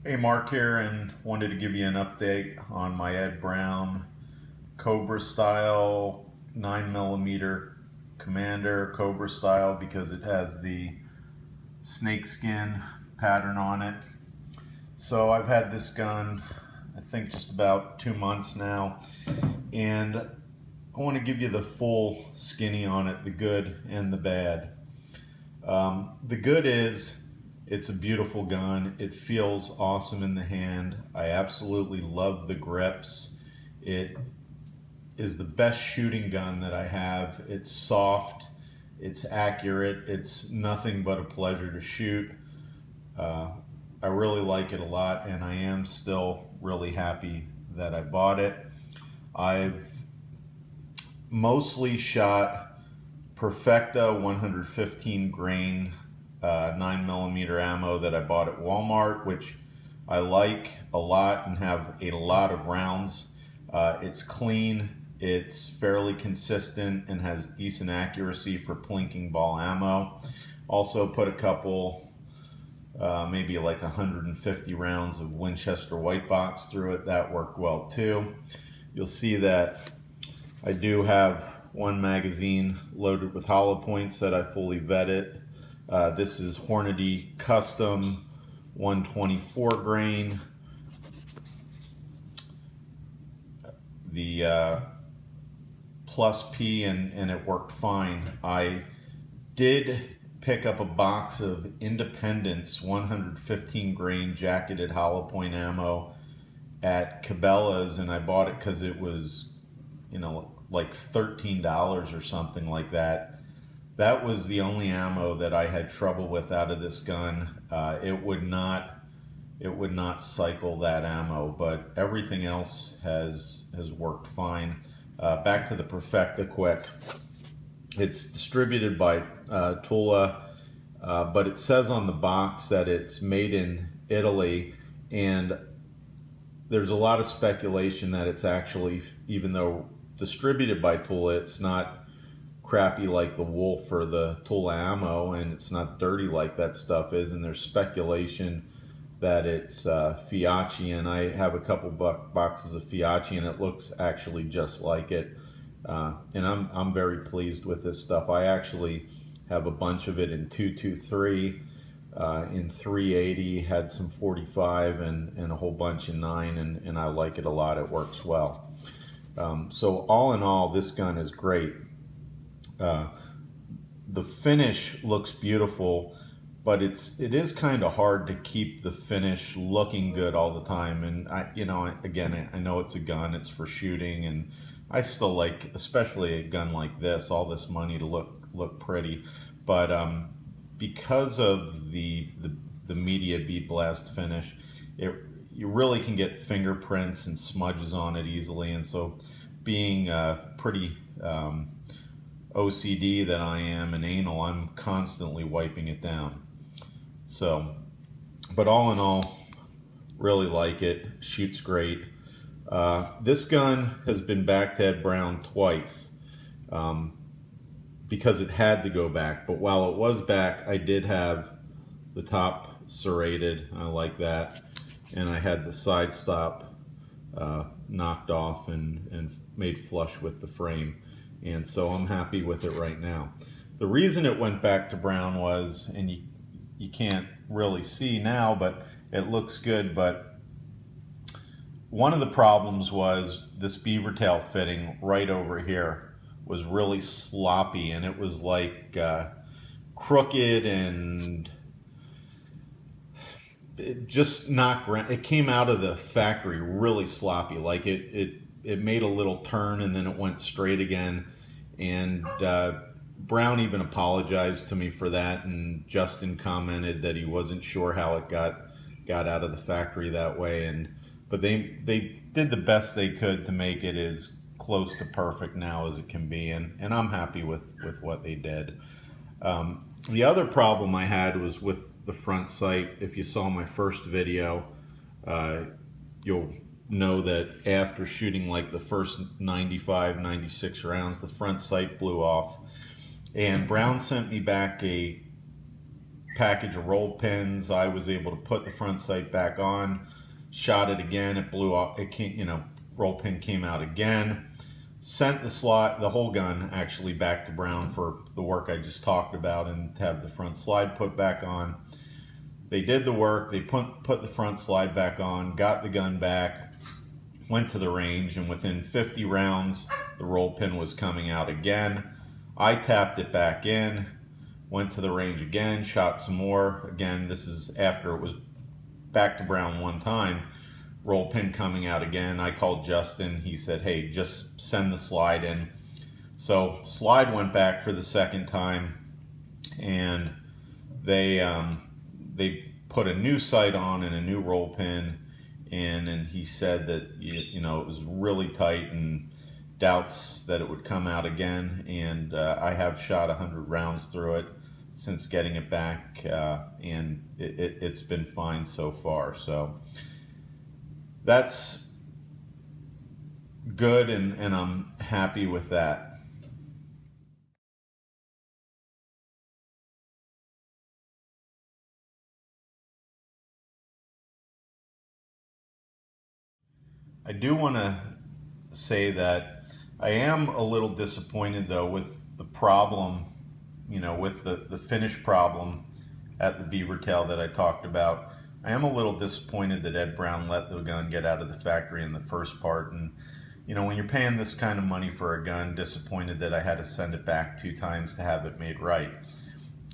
Hey, Mark here, and wanted to give you an update on my Ed Brown Cobra style 9mm Commander Cobra style because it has the snakeskin pattern on it. So I've had this gun I think just about 2 months now, and I want to give you the full skinny on it, the good and the bad. The good is it's a beautiful gun. It feels awesome in the hand. I absolutely love the grips. It is the best shooting gun that I have. It's soft, it's accurate, it's nothing but a pleasure to shoot. I really like it a lot, and I am still really happy that I bought it. I've mostly shot Perfecta 115 grain 9mm ammo that I bought at Walmart, which I like a lot and have a lot of rounds. It's clean, it's fairly consistent, and has decent accuracy for plinking ball ammo. Also put a couple, maybe like 150 rounds of Winchester white box through it. That worked well too. You'll see that I do have one magazine loaded with hollow points that I fully vetted. This is Hornady Custom 124 grain. The plus P, and it worked fine. I did pick up a box of Independence 115 grain jacketed hollow point ammo at Cabela's, and I bought it because it was, like $13 or something like that. That was the only ammo that I had trouble with out of this gun. It would not cycle that ammo, but everything else has worked fine. Back to the Perfecta quick. It's distributed by Tula, but it says on the box that it's made in Italy, and there's a lot of speculation that it's actually, even though distributed by Tula, it's not crappy like the Wolf or the Tula ammo, and it's not dirty like that stuff is, and there's speculation that it's Fiachi, and I have a couple boxes of Fiachi, and it looks actually just like it, and I'm very pleased with this stuff. I actually have a bunch of it in 223, in 380, had some 45, and a whole bunch in 9, and I like it a lot. It works well. So all in all, this gun is great. The finish looks beautiful, but it is kind of hard to keep the finish looking good all the time. And again, I know it's a gun, it's for shooting, and I still like, especially a gun like this, all this money to look pretty. But because of the media bead blast finish, you really can get fingerprints and smudges on it easily, and so being pretty OCD that I am and anal, I'm constantly wiping it down. So, but all in all, really like it. Shoots great. This gun has been back to Ed Brown twice because it had to go back. But while it was back, I did have the top serrated. I like that. And I had the side stop knocked off and made flush with the frame. And so I'm happy with it right now. The reason it went back to brown was, and you can't really see now, but it looks good, but one of the problems was this beaver tail fitting right over here was really sloppy, and it was like crooked, and it just not, it came out of the factory really sloppy. Like it made a little turn and then it went straight again. And Brown even apologized to me for that, and Justin commented that he wasn't sure how it got out of the factory that way. But they did the best they could to make it as close to perfect now as it can be, and I'm happy with what they did. The other problem I had was with the front sight. If you saw my first video, you'll know that after shooting like the first 95, 96 rounds, the front sight blew off. And Brown sent me back a package of roll pins. I was able to put the front sight back on, shot it again, it blew off, it came, roll pin came out again. Sent the whole gun actually back to Brown for the work I just talked about and to have the front slide put back on. They did the work, they put the front slide back on, got the gun back, went to the range, and within 50 rounds, the roll pin was coming out again. I tapped it back in, went to the range again, shot some more. Again, this is after it was back to Brown one time, roll pin coming out again. I called Justin, he said, hey, just send the slide in. So slide went back for the second time, and they put a new sight on and a new roll pin in, and he said that it was really tight and doubts that it would come out again. And I have shot 100 rounds through it since getting it back, and it's been fine so far. So that's good, and I'm happy with that. I do want to say that I am a little disappointed though with the problem, with the finish problem at the beaver tail that I talked about. I am a little disappointed that Ed Brown let the gun get out of the factory in the first part. And when you're paying this kind of money for a gun, disappointed that I had to send it back 2 times to have it made right.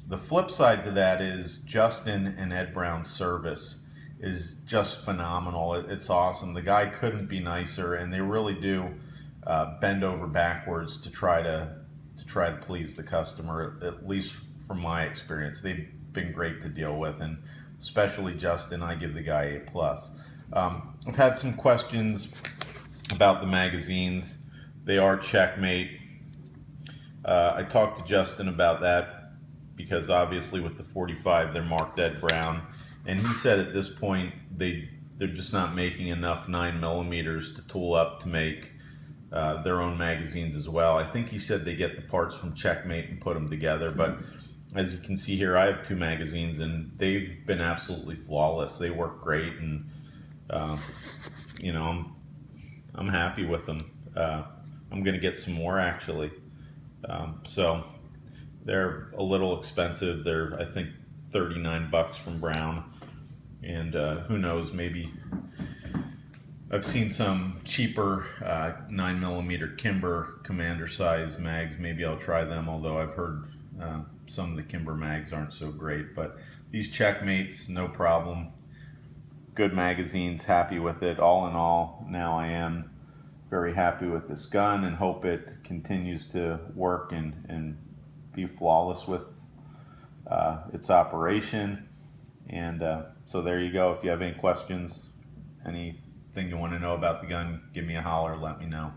The flip side to that is Justin and Ed Brown's service is just phenomenal. It's awesome. The guy couldn't be nicer, and they really do bend over backwards to try to please the customer, at least from my experience. They've been great to deal with, and especially Justin, I give the guy A+. I've had some questions about the magazines. They are Checkmate. I talked to Justin about that because obviously with the 45 they're marked Ed Brown, and he said at this point they're just not making enough 9mm to tool up to make their own magazines as well. I think he said they get the parts from Checkmate and put them together, but as you can see here, I have 2 magazines and they've been absolutely flawless. They work great, and I'm happy with them. I'm gonna get some more actually. So they're a little expensive. They're, I think, $39 from Brown, and who knows, maybe I've seen some cheaper 9mm Kimber Commander size mags. Maybe I'll try them, although I've heard some of the Kimber mags aren't so great. But these Checkmates, no problem. Good magazines, happy with it. All in all, now I am very happy with this gun and hope it continues to work and be flawless with its operation. And so there you go. If you have any questions, anything you want to know about the gun, give me a holler, let me know.